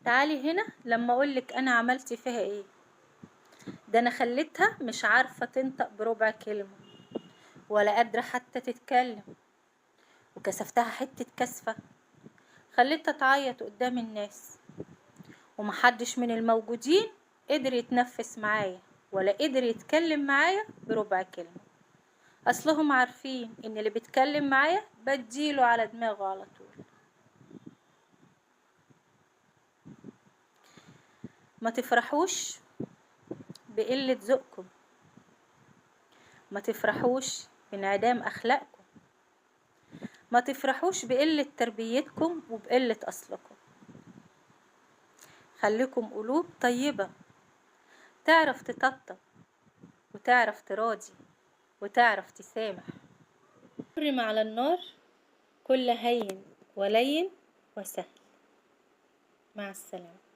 تعالي هنا لما اقولك انا عملت فيها ايه. ده انا خليتها مش عارفة تنطق بربع كلمة، ولا قادرة حتى تتكلم، وكسفتها حتة كسفة. خليتها تعيط قدام الناس، ومحدش من الموجودين قدر يتنفس معايا ولا قدر يتكلم معايا بربع كلمة. اصلهم عارفين ان اللي بيتكلم معايا بديله على دماغه على طول. ما تفرحوش بقلة ذوقكم، ما تفرحوش بانعدام اخلاقكم، ما تفرحوش بقلة تربيتكم وبقلة اصلكم. خليكم قلوب طيبة تعرف تطبطب وتعرف تراضي وتعرف تسامح. حرم على النار كل هين ولين وسهل. مع السلامة.